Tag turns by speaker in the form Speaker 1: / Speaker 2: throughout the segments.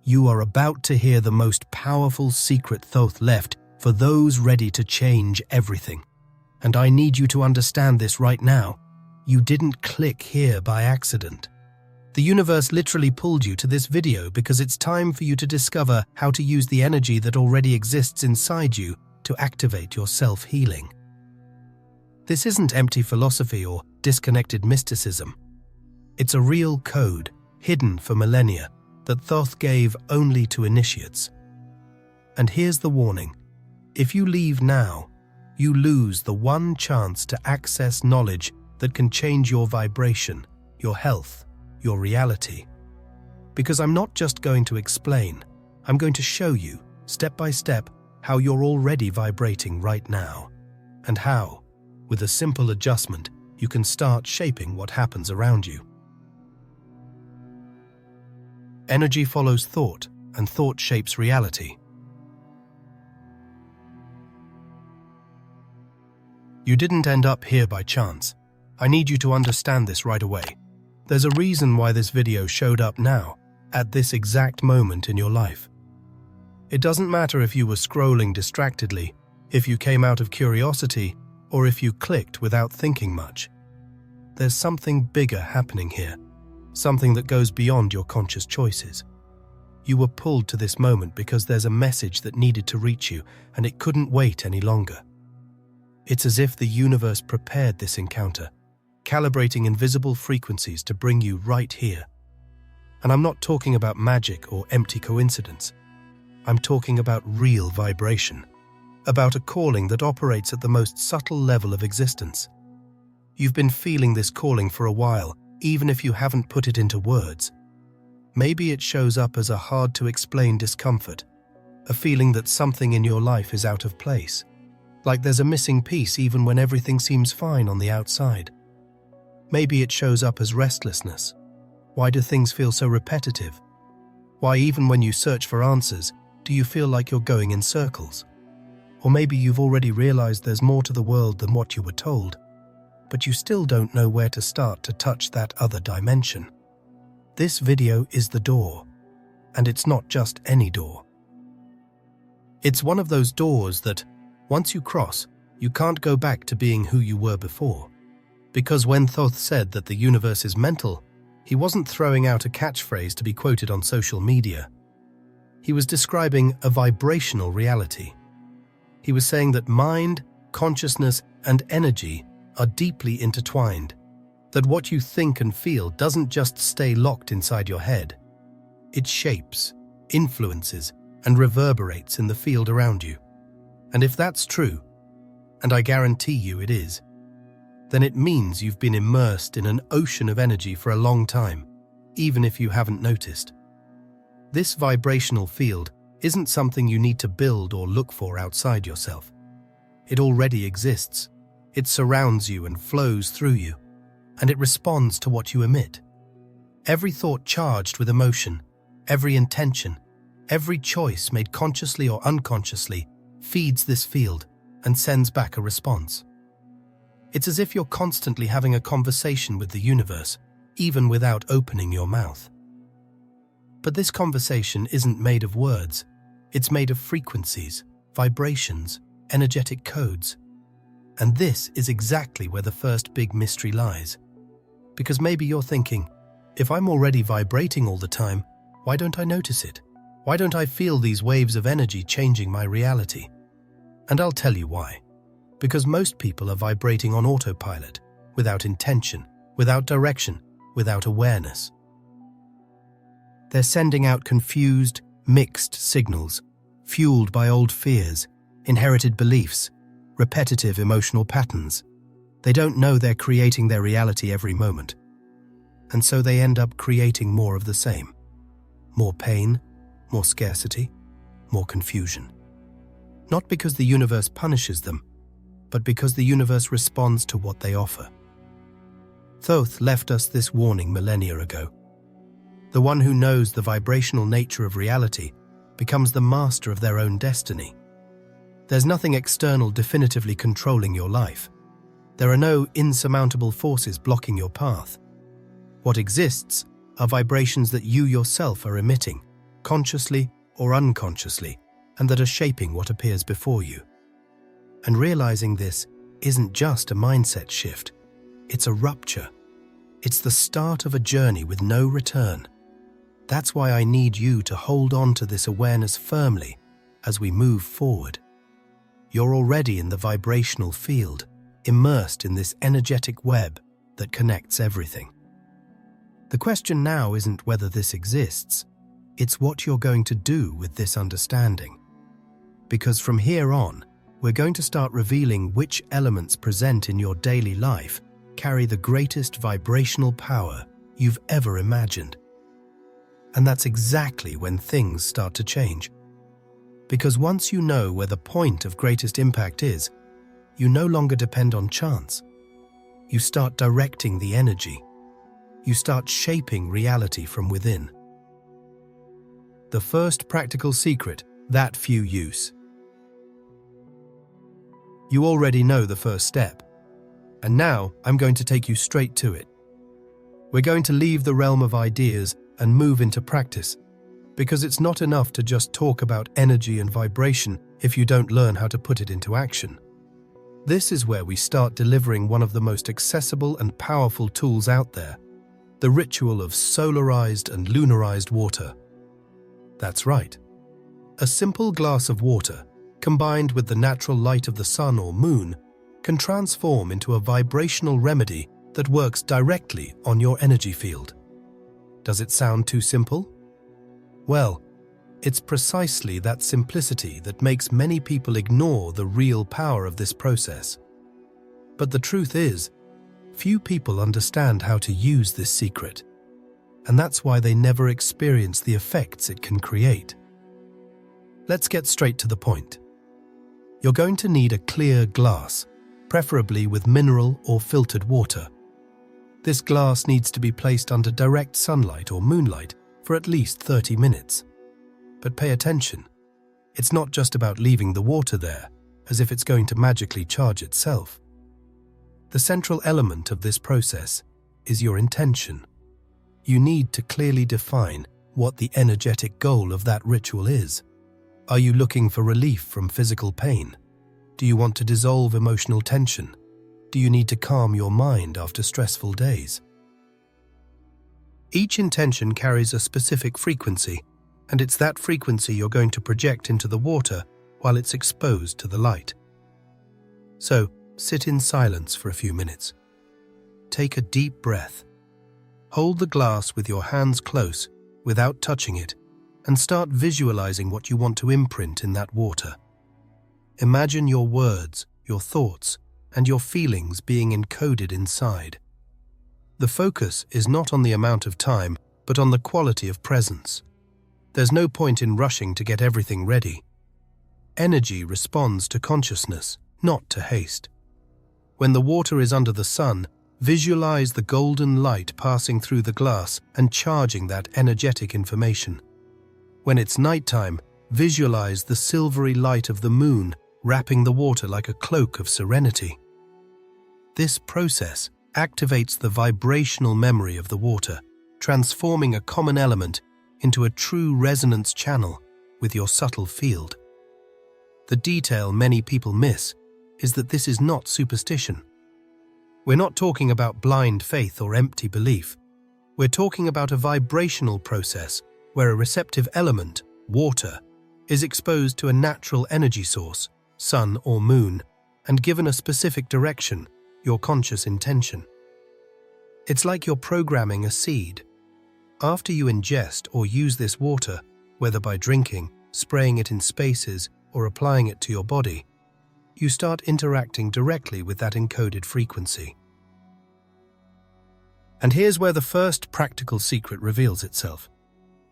Speaker 1: You are about to hear the most powerful secret Thoth left for those ready to change everything. And I need you to understand this right now. You didn't click here by accident. The universe literally pulled you to this video because it's time for you to discover how to use the energy that already exists inside you to activate your self-healing. This isn't empty philosophy or disconnected mysticism. It's a real code, hidden for millennia, that Thoth gave only to initiates. And here's the warning. If you leave now, you lose the one chance to access knowledge that can change your vibration, your health, your reality. Because I'm not just going to explain, I'm going to show you, step by step, how you're already vibrating right now, and how, with a simple adjustment, you can start shaping what happens around you. Energy follows thought, and thought shapes reality. You didn't end up here by chance. I need you to understand this right away. There's a reason why this video showed up now, at this exact moment in your life. It doesn't matter if you were scrolling distractedly, if you came out of curiosity, or if you clicked without thinking much. There's something bigger happening here, something that goes beyond your conscious choices. You were pulled to this moment because there's a message that needed to reach you, and it couldn't wait any longer. It's as if the universe prepared this encounter, calibrating invisible frequencies to bring you right here. And I'm not talking about magic or empty coincidence. I'm talking about real vibration, about a calling that operates at the most subtle level of existence. You've been feeling this calling for a while, even if you haven't put it into words. Maybe it shows up as a hard-to-explain discomfort, a feeling that something in your life is out of place, like there's a missing piece even when everything seems fine on the outside. Maybe it shows up as restlessness. Why do things feel so repetitive? Why, even when you search for answers, do you feel like you're going in circles? Or maybe you've already realized there's more to the world than what you were told, but you still don't know where to start to touch that other dimension. This video is the door, and it's not just any door. It's one of those doors that, once you cross, you can't go back to being who you were before. Because when Thoth said that the universe is mental, he wasn't throwing out a catchphrase to be quoted on social media. He was describing a vibrational reality. He was saying that mind, consciousness, and energy are deeply intertwined, that what you think and feel doesn't just stay locked inside your head. It shapes, influences, and reverberates in the field around you. And if that's true, and I guarantee you it is, then it means you've been immersed in an ocean of energy for a long time, even if you haven't noticed. This vibrational field isn't something you need to build or look for outside yourself. It already exists. It surrounds you and flows through you, and it responds to what you emit. Every thought charged with emotion, every intention, every choice made consciously or unconsciously feeds this field and sends back a response. It's as if you're constantly having a conversation with the universe, even without opening your mouth. But this conversation isn't made of words. It's made of frequencies, vibrations, energetic codes. And this is exactly where the first big mystery lies. Because maybe you're thinking, if I'm already vibrating all the time, why don't I notice it? Why don't I feel these waves of energy changing my reality? And I'll tell you why. Because most people are vibrating on autopilot, without intention, without direction, without awareness. They're sending out confused, mixed signals, fueled by old fears, inherited beliefs, repetitive emotional patterns. They don't know they're creating their reality every moment. And so they end up creating more of the same. More pain, more scarcity, more confusion. Not because the universe punishes them, but because the universe responds to what they offer. Thoth left us this warning millennia ago. The one who knows the vibrational nature of reality becomes the master of their own destiny. There's nothing external definitively controlling your life. There are no insurmountable forces blocking your path. What exists are vibrations that you yourself are emitting, consciously or unconsciously, and that are shaping what appears before you. And realizing this isn't just a mindset shift, it's a rupture. It's the start of a journey with no return. That's why I need you to hold on to this awareness firmly as we move forward. You're already in the vibrational field, immersed in this energetic web that connects everything. The question now isn't whether this exists, it's what you're going to do with this understanding. Because from here on, we're going to start revealing which elements present in your daily life carry the greatest vibrational power you've ever imagined. And that's exactly when things start to change. Because once you know where the point of greatest impact is, you no longer depend on chance. You start directing the energy. You start shaping reality from within. The first practical secret that few use. You already know the first step. And now I'm going to take you straight to it. We're going to leave the realm of ideas and move into practice, because it's not enough to just talk about energy and vibration if you don't learn how to put it into action. This is where we start delivering one of the most accessible and powerful tools out there, the ritual of solarized and lunarized water. That's right. A simple glass of water, combined with the natural light of the sun or moon, can transform into a vibrational remedy that works directly on your energy field. Does it sound too simple? Well, it's precisely that simplicity that makes many people ignore the real power of this process. But the truth is, few people understand how to use this secret, and that's why they never experience the effects it can create. Let's get straight to the point. You're going to need a clear glass, preferably with mineral or filtered water. This glass needs to be placed under direct sunlight or moonlight for at least 30 minutes. But pay attention, it's not just about leaving the water there, as if it's going to magically charge itself. The central element of this process is your intention. You need to clearly define what the energetic goal of that ritual is. Are you looking for relief from physical pain? Do you want to dissolve emotional tension? Do you need to calm your mind after stressful days? Each intention carries a specific frequency, and it's that frequency you're going to project into the water while it's exposed to the light. So, sit in silence for a few minutes. Take a deep breath. Hold the glass with your hands close, without touching it, and start visualizing what you want to imprint in that water. Imagine your words, your thoughts, and your feelings being encoded inside. The focus is not on the amount of time, but on the quality of presence. There's no point in rushing to get everything ready. Energy responds to consciousness, not to haste. When the water is under the sun, visualize the golden light passing through the glass and charging that energetic information. When it's nighttime, visualize the silvery light of the moon wrapping the water like a cloak of serenity. This process activates the vibrational memory of the water, transforming a common element into a true resonance channel with your subtle field. The detail many people miss is that this is not superstition. We're not talking about blind faith or empty belief. We're talking about a vibrational process where a receptive element, water, is exposed to a natural energy source, sun or moon, and given a specific direction, your conscious intention. It's like you're programming a seed. After you ingest or use this water, whether by drinking, spraying it in spaces, or applying it to your body, you start interacting directly with that encoded frequency. And here's where the first practical secret reveals itself.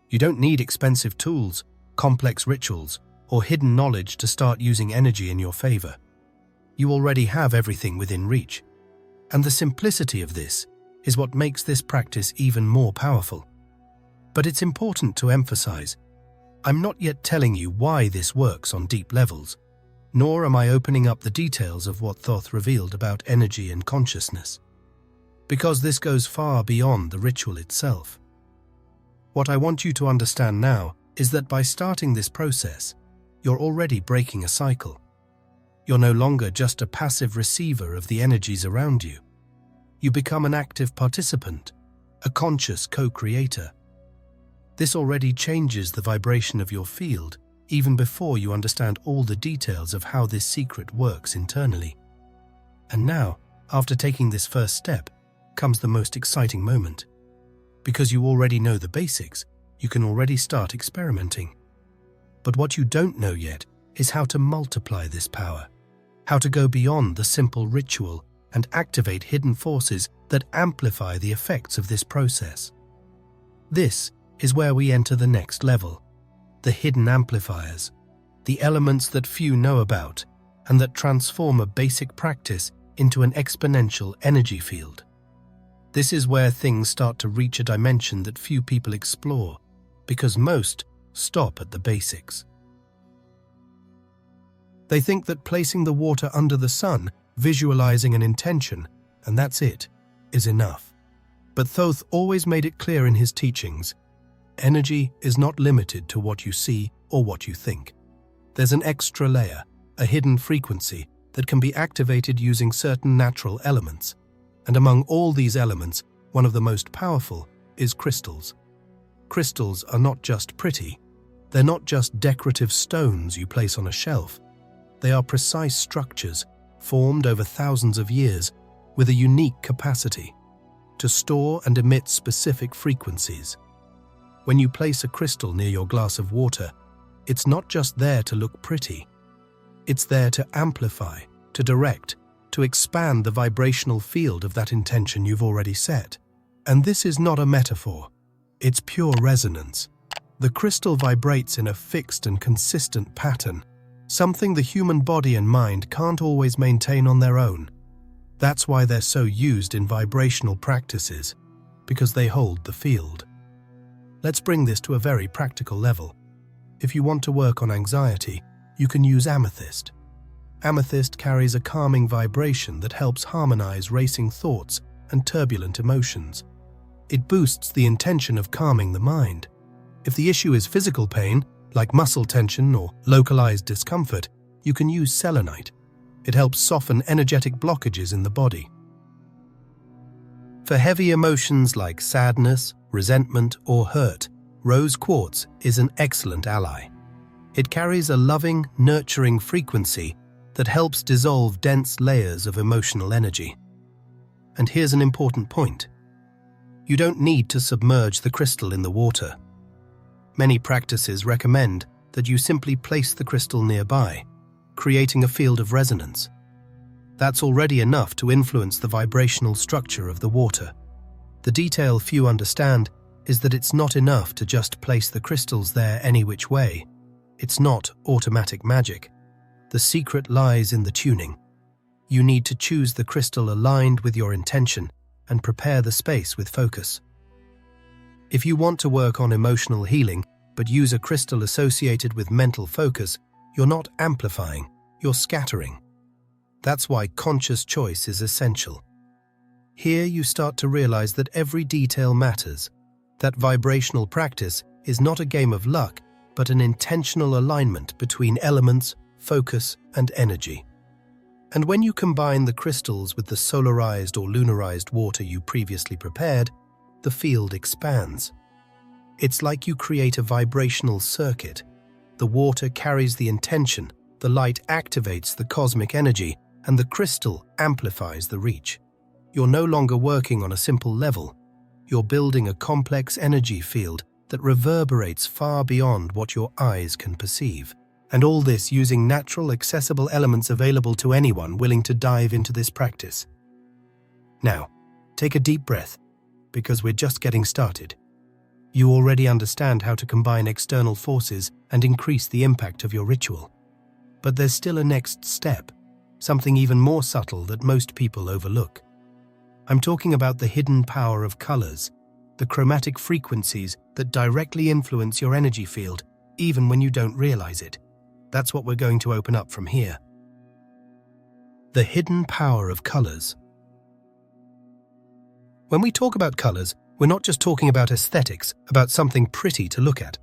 Speaker 1: You don't need expensive tools, complex rituals, or hidden knowledge to start using energy in your favor. You already have everything within reach. And the simplicity of this is what makes this practice even more powerful. But it's important to emphasize, I'm not yet telling you why this works on deep levels, nor am I opening up the details of what Thoth revealed about energy and consciousness, because this goes far beyond the ritual itself. What I want you to understand now is that by starting this process, you're already breaking a cycle. You're no longer just a passive receiver of the energies around you. You become an active participant, a conscious co-creator. This already changes the vibration of your field, even before you understand all the details of how this secret works internally. And now, after taking this first step, comes the most exciting moment. Because you already know the basics, you can already start experimenting. But what you don't know yet is how to multiply this power, how to go beyond the simple ritual and activate hidden forces that amplify the effects of this process. This is where we enter the next level, the hidden amplifiers, the elements that few know about and that transform a basic practice into an exponential energy field. This is where things start to reach a dimension that few people explore, because most stop at the basics. They think that placing the water under the sun, visualizing an intention, and that's it, is enough. But Thoth always made it clear in his teachings, energy is not limited to what you see or what you think. There's an extra layer, a hidden frequency, that can be activated using certain natural elements. And among all these elements, one of the most powerful is crystals. Crystals are not just pretty. They're not just decorative stones you place on a shelf. They are precise structures, formed over thousands of years, with a unique capacity to store and emit specific frequencies. When you place a crystal near your glass of water, it's not just there to look pretty. It's there to amplify, to direct, to expand the vibrational field of that intention you've already set. And this is not a metaphor. It's pure resonance. The crystal vibrates in a fixed and consistent pattern, something the human body and mind can't always maintain on their own. That's why they're so used in vibrational practices, because they hold the field. Let's bring this to a very practical level. If you want to work on anxiety, you can use amethyst. Amethyst carries a calming vibration that helps harmonize racing thoughts and turbulent emotions. It boosts the intention of calming the mind. If the issue is physical pain, like muscle tension or localized discomfort, you can use selenite. It helps soften energetic blockages in the body. For heavy emotions like sadness, resentment, or hurt, rose quartz is an excellent ally. It carries a loving, nurturing frequency that helps dissolve dense layers of emotional energy. And here's an important point. You don't need to submerge the crystal in the water. Many practices recommend that you simply place the crystal nearby, creating a field of resonance. That's already enough to influence the vibrational structure of the water. The detail few understand is that it's not enough to just place the crystals there any which way. It's not automatic magic. The secret lies in the tuning. You need to choose the crystal aligned with your intention and prepare the space with focus. If you want to work on emotional healing but use a crystal associated with mental focus, you're not amplifying, you're scattering. That's why conscious choice is essential. Here you start to realize that every detail matters, that vibrational practice is not a game of luck, but an intentional alignment between elements, focus, and energy. And when you combine the crystals with the solarized or lunarized water you previously prepared, the field expands. It's like you create a vibrational circuit. The water carries the intention, the light activates the cosmic energy, and the crystal amplifies the reach. You're no longer working on a simple level. You're building a complex energy field that reverberates far beyond what your eyes can perceive. And all this using natural, accessible elements available to anyone willing to dive into this practice. Now, take a deep breath, because we're just getting started. You already understand how to combine external forces and increase the impact of your ritual. But there's still a next step, something even more subtle that most people overlook. I'm talking about the hidden power of colors, the chromatic frequencies that directly influence your energy field, even when you don't realize it. That's what we're going to open up from here. The hidden power of colors. When we talk about colors, we're not just talking about aesthetics, about something pretty to look at.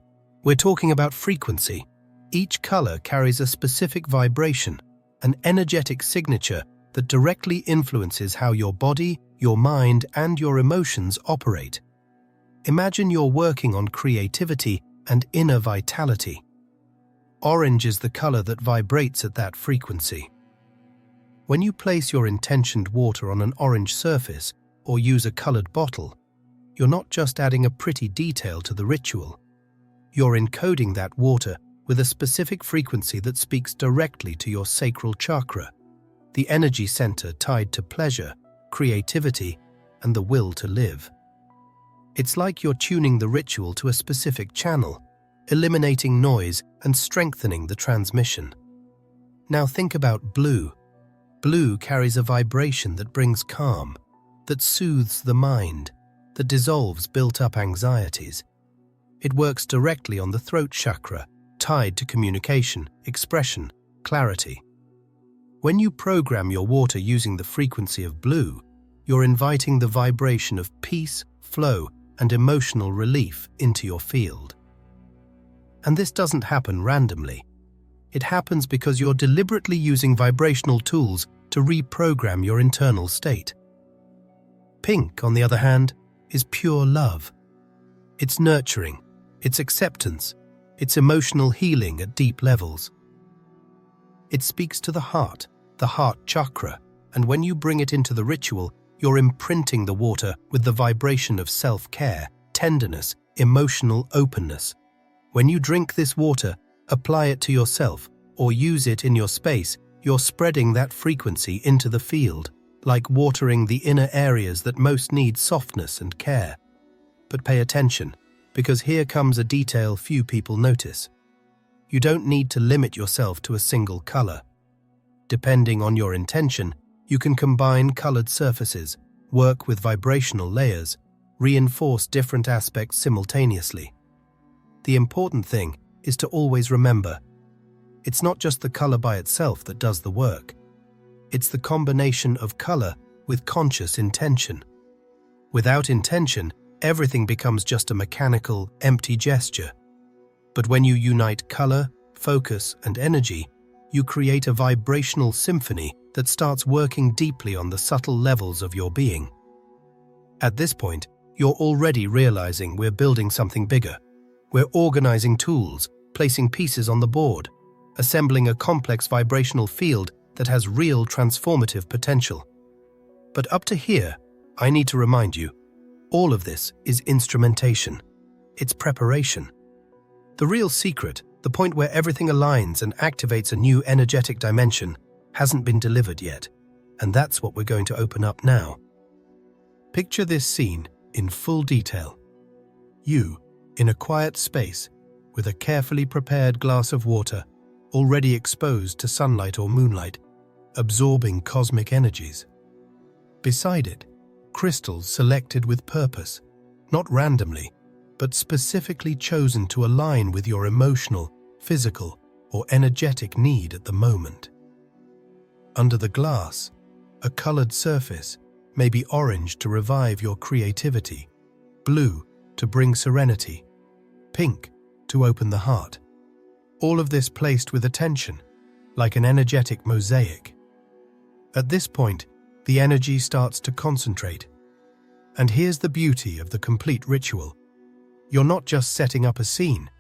Speaker 1: We're talking about frequency. Each color carries a specific vibration, an energetic signature that directly influences how your body, your mind, and your emotions operate. Imagine you're working on creativity and inner vitality. Orange is the color that vibrates at that frequency. When you place your intentioned water on an orange surface or use a colored bottle, you're not just adding a pretty detail to the ritual. You're encoding that water with a specific frequency that speaks directly to your sacral chakra, the energy center tied to pleasure, creativity, and the will to live. It's like you're tuning the ritual to a specific channel, eliminating noise and strengthening the transmission. Now think about blue. Blue carries a vibration that brings calm, that soothes the mind, that dissolves built-up anxieties. It works directly on the throat chakra, tied to communication, expression, clarity. When you program your water using the frequency of blue, you're inviting the vibration of peace, flow, and emotional relief into your field. And this doesn't happen randomly. It happens because you're deliberately using vibrational tools to reprogram your internal state. Pink, on the other hand, is pure love. It's nurturing, it's acceptance, it's emotional healing at deep levels. It speaks to the heart chakra, and when you bring it into the ritual, you're imprinting the water with the vibration of self-care, tenderness, emotional openness. When you drink this water, apply it to yourself, or use it in your space, you're spreading that frequency into the field, like watering the inner areas that most need softness and care. But pay attention, because here comes a detail few people notice. You don't need to limit yourself to a single color. Depending on your intention, you can combine colored surfaces, work with vibrational layers, reinforce different aspects simultaneously. The important thing is to always remember, it's not just the color by itself that does the work. It's the combination of color with conscious intention. Without intention, everything becomes just a mechanical, empty gesture. But when you unite color, focus, and energy, you create a vibrational symphony that starts working deeply on the subtle levels of your being. At this point, you're already realizing we're building something bigger. We're organizing tools, placing pieces on the board, assembling a complex vibrational field that has real transformative potential. But up to here, I need to remind you, all of this is instrumentation. It's preparation. The real secret, the point where everything aligns and activates a new energetic dimension, hasn't been delivered yet, and that's what we're going to open up now. Picture this scene in full detail. You, in a quiet space, with a carefully prepared glass of water, already exposed to sunlight or moonlight, absorbing cosmic energies. Beside it, crystals selected with purpose, not randomly, but specifically chosen to align with your emotional, physical, or energetic need at the moment. Under the glass, a colored surface may be orange to revive your creativity, blue to bring serenity, pink to open the heart. All of this placed with attention, like an energetic mosaic. At this point, the energy starts to concentrate. And here's the beauty of the complete ritual. You're not just setting up a scene,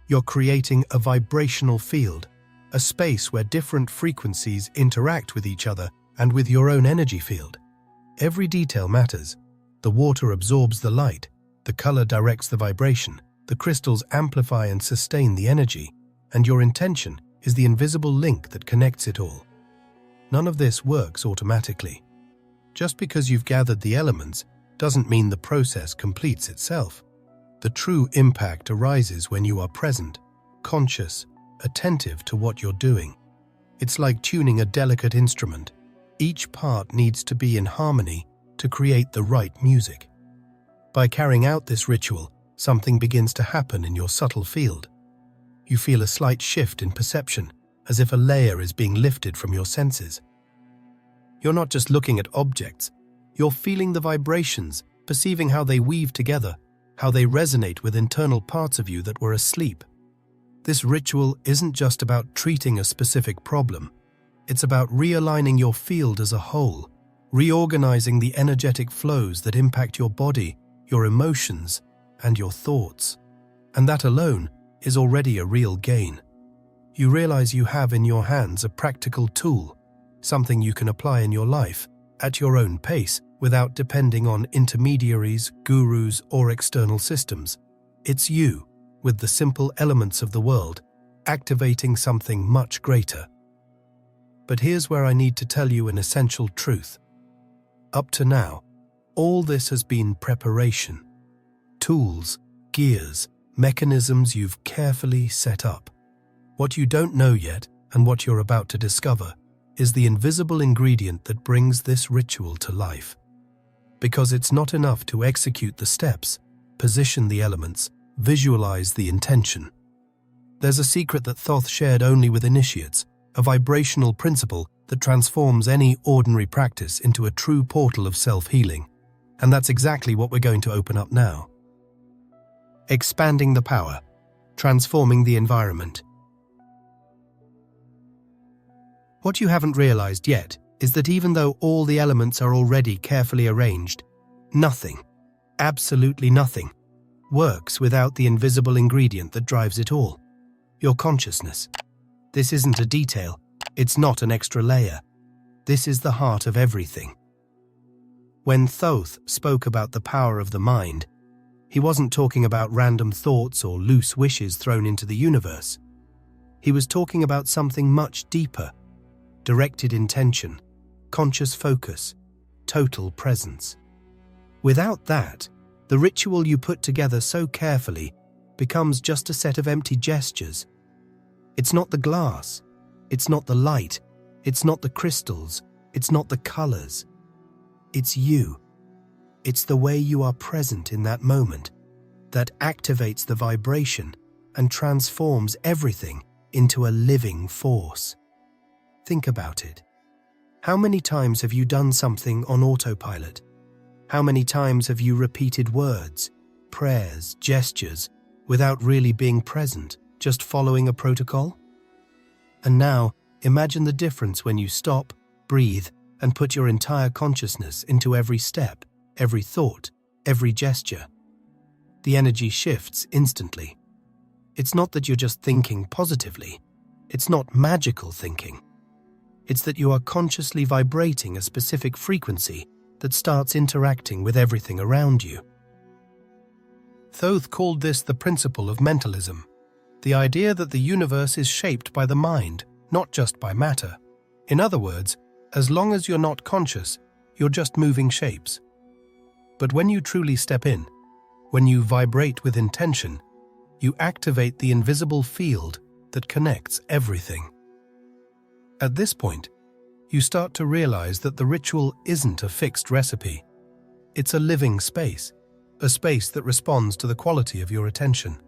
Speaker 1: you're creating a vibrational field, a space where different frequencies interact with each other and with your own energy field. Every detail matters. The water absorbs the light, the color directs the vibration, the crystals amplify and sustain the energy, and your intention is the invisible link that connects it all. None of this works automatically. Just because you've gathered the elements doesn't mean the process completes itself. The true impact arises when you are present, conscious, attentive to what you're doing. It's like tuning a delicate instrument. Each part needs to be in harmony to create the right music. By carrying out this ritual, something begins to happen in your subtle field. You feel a slight shift in perception, as if a layer is being lifted from your senses. You're not just looking at objects, you're feeling the vibrations, perceiving how they weave together, how they resonate with internal parts of you that were asleep, This ritual isn't just about treating a specific problem. It's about realigning your field as a whole, reorganizing the energetic flows that impact your body, your emotions, and your thoughts. And that alone is already a real gain. You realize you have in your hands a practical tool, something you can apply in your life at your own pace without depending on intermediaries, gurus, or external systems. It's you, with the simple elements of the world, activating something much greater. But here's where I need to tell you an essential truth. Up to now, all this has been preparation. Tools, gears, mechanisms you've carefully set up. What you don't know yet, and what you're about to discover, is the invisible ingredient that brings this ritual to life. Because it's not enough to execute the steps, position the elements, visualize the intention. There's a secret that Thoth shared only with initiates, a vibrational principle that transforms any ordinary practice into a true portal of self-healing. And that's exactly what we're going to open up now. Expanding the power, transforming the environment. What you haven't realized yet is that even though all the elements are already carefully arranged, nothing, absolutely nothing, works without the invisible ingredient that drives it all: your consciousness. This isn't a detail, it's not an extra layer. This is the heart of everything. When Thoth spoke about the power of the mind, he wasn't talking about random thoughts or loose wishes thrown into the universe. He was talking about something much deeper: directed intention, conscious focus, total presence. Without that, the ritual you put together so carefully becomes just a set of empty gestures. It's not the glass, it's not the light, it's not the crystals, it's not the colors. It's you. It's the way you are present in that moment that activates the vibration and transforms everything into a living force. Think about it. How many times have you done something on autopilot? How many times have you repeated words, prayers, gestures, without really being present, just following a protocol? And now, imagine the difference when you stop, breathe, and put your entire consciousness into every step, every thought, every gesture. The energy shifts instantly. It's not that you're just thinking positively. It's not magical thinking. It's that you are consciously vibrating a specific frequency that starts interacting with everything around you. Thoth called this the principle of mentalism, the idea that the universe is shaped by the mind, not just by matter. In other words, as long as you're not conscious, you're just moving shapes. But when you truly step in, when you vibrate with intention, you activate the invisible field that connects everything. At this point, you start to realize that the ritual isn't a fixed recipe. It's a living space, a space that responds to the quality of your attention.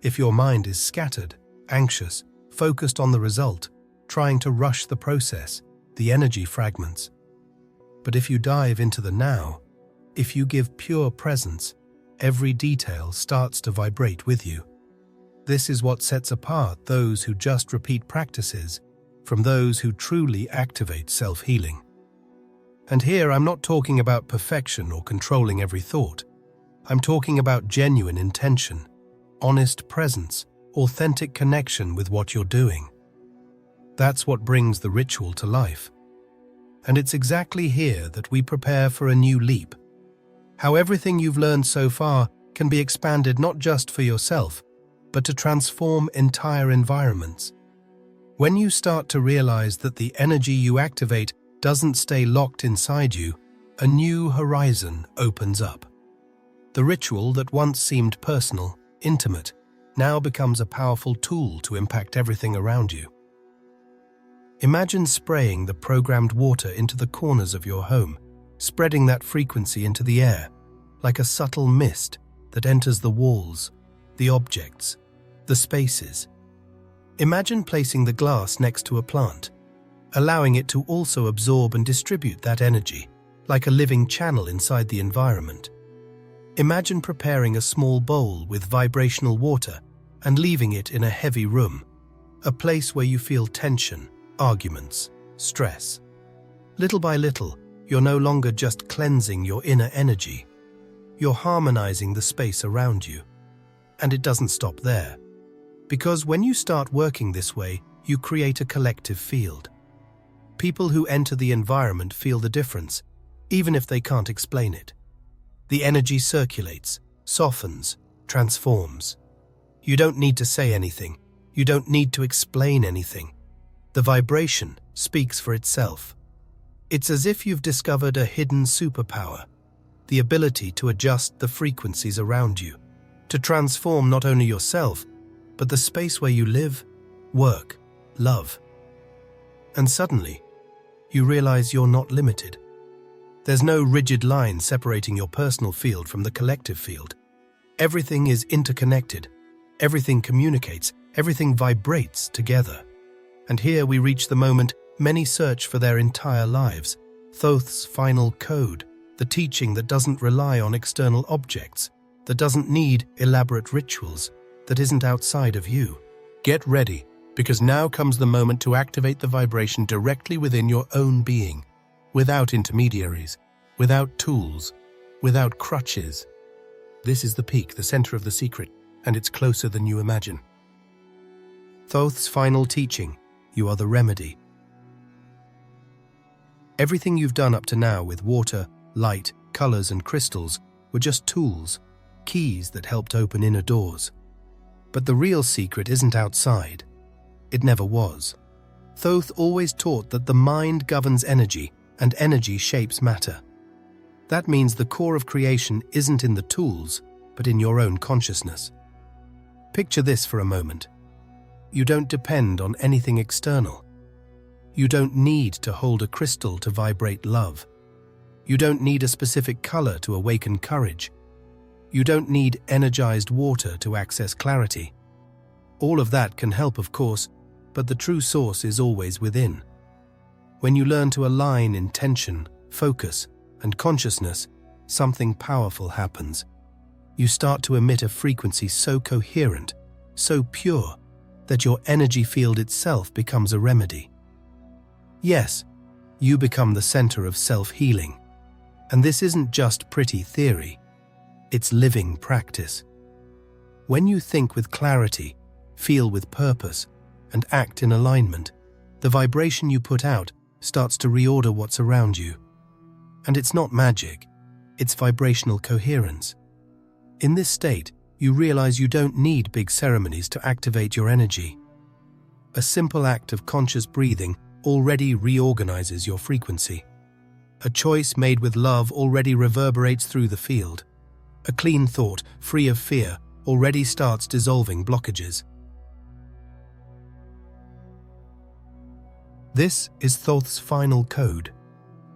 Speaker 1: If your mind is scattered, anxious, focused on the result, trying to rush the process, the energy fragments. But if you dive into the now, if you give pure presence, every detail starts to vibrate with you. This is what sets apart those who just repeat practices from those who truly activate self-healing. And here I'm not talking about perfection or controlling every thought. I'm talking about genuine intention, honest presence, authentic connection with what you're doing. That's what brings the ritual to life. And it's exactly here that we prepare for a new leap. How everything you've learned so far can be expanded not just for yourself, but to transform entire environments. When you start to realize that the energy you activate doesn't stay locked inside you, a new horizon opens up. The ritual that once seemed personal, intimate, now becomes a powerful tool to impact everything around you. Imagine spraying the programmed water into the corners of your home, spreading that frequency into the air, like a subtle mist that enters the walls, the objects, the spaces. Imagine placing the glass next to a plant, allowing it to also absorb and distribute that energy, like a living channel inside the environment. Imagine preparing a small bowl with vibrational water and leaving it in a heavy room, a place where you feel tension, arguments, stress. Little by little, you're no longer just cleansing your inner energy. You're harmonizing the space around you. And it doesn't stop there. Because when you start working this way, you create a collective field. People who enter the environment feel the difference, even if they can't explain it. The energy circulates, softens, transforms. You don't need to say anything. You don't need to explain anything. The vibration speaks for itself. It's as if you've discovered a hidden superpower, the ability to adjust the frequencies around you, to transform not only yourself, but the space where you live, work, love. And suddenly, you realize you're not limited. There's no rigid line separating your personal field from the collective field. Everything is interconnected. Everything communicates. Everything vibrates together. And here we reach the moment many search for their entire lives. Thoth's final code, the teaching that doesn't rely on external objects, that doesn't need elaborate rituals, that isn't outside of you. Get ready, because now comes the moment to activate the vibration directly within your own being, without intermediaries, without tools, without crutches. This is the peak, the center of the secret, and it's closer than you imagine. Thoth's final teaching, you are the remedy. Everything you've done up to now with water, light, colors, and crystals were just tools, keys that helped open inner doors. But the real secret isn't outside. It never was. Thoth always taught that the mind governs energy, and energy shapes matter. That means the core of creation isn't in the tools, but in your own consciousness. Picture this for a moment. You don't depend on anything external. You don't need to hold a crystal to vibrate love. You don't need a specific color to awaken courage. You don't need energized water to access clarity. All of that can help, of course, but the true source is always within. When you learn to align intention, focus, and consciousness, something powerful happens. You start to emit a frequency so coherent, so pure, that your energy field itself becomes a remedy. Yes, you become the center of self-healing. And this isn't just pretty theory, it's living practice. When you think with clarity, feel with purpose, and act in alignment, the vibration you put out starts to reorder what's around you. And it's not magic, it's vibrational coherence. In this state, you realize you don't need big ceremonies to activate your energy. A simple act of conscious breathing already reorganizes your frequency. A choice made with love already reverberates through the field. A clean thought, free of fear, already starts dissolving blockages. This is Thoth's final code,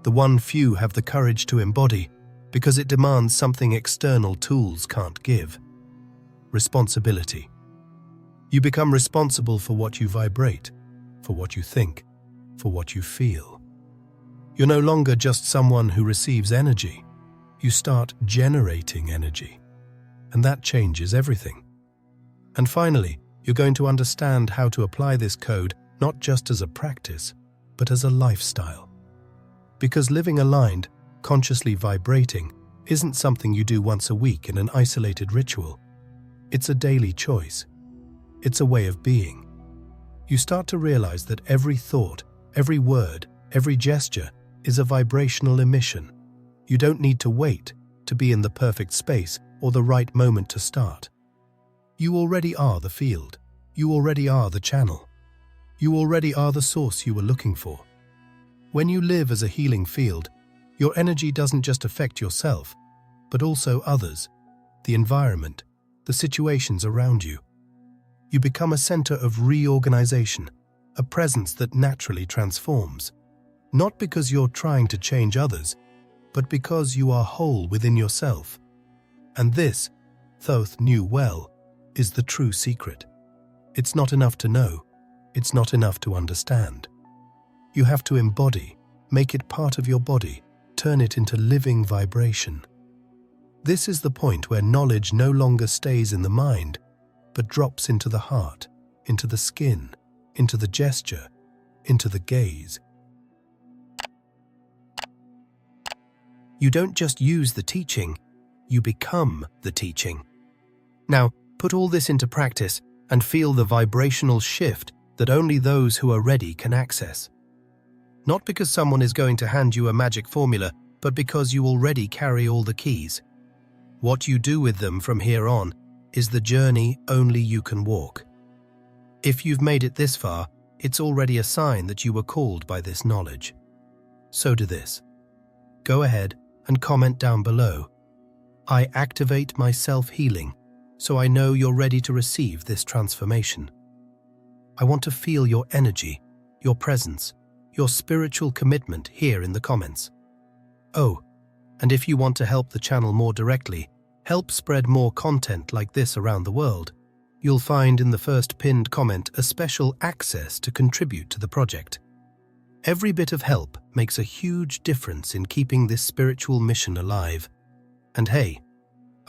Speaker 1: the one few have the courage to embody because it demands something external tools can't give. Responsibility. You become responsible for what you vibrate, for what you think, for what you feel. You're no longer just someone who receives energy. You start generating energy, and that changes everything. And finally, you're going to understand how to apply this code not just as a practice, but as a lifestyle. Because living aligned, consciously vibrating, isn't something you do once a week in an isolated ritual. It's a daily choice. It's a way of being. You start to realize that every thought, every word, every gesture is a vibrational emission. You don't need to wait to be in the perfect space or the right moment to start. You already are the field. You already are the channel. You already are the source you were looking for. When you live as a healing field, your energy doesn't just affect yourself, but also others, the environment, the situations around you. You become a center of reorganization, a presence that naturally transforms. Not because you're trying to change others, but because you are whole within yourself. And this, Thoth knew well, is the true secret. It's not enough to know. It's not enough to understand. You have to embody, make it part of your body, turn it into living vibration. This is the point where knowledge no longer stays in the mind, but drops into the heart, into the skin, into the gesture, into the gaze. You don't just use the teaching, you become the teaching. Now, put all this into practice and feel the vibrational shift that only those who are ready can access. Not because someone is going to hand you a magic formula, but because you already carry all the keys. What you do with them from here on is the journey only you can walk. If you've made it this far, it's already a sign that you were called by this knowledge. So do this. Go ahead and comment down below. I activate my self-healing, so I know you're ready to receive this transformation. I want to feel your energy, your presence, your spiritual commitment here in the comments. Oh, and if you want to help the channel more directly, help spread more content like this around the world, you'll find in the first pinned comment a special access to contribute to the project. Every bit of help makes a huge difference in keeping this spiritual mission alive. And hey,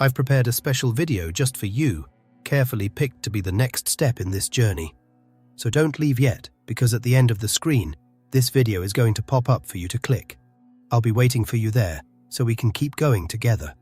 Speaker 1: I've prepared a special video just for you, carefully picked to be the next step in this journey. So don't leave yet, because at the end of the screen, this video is going to pop up for you to click. I'll be waiting for you there, so we can keep going together.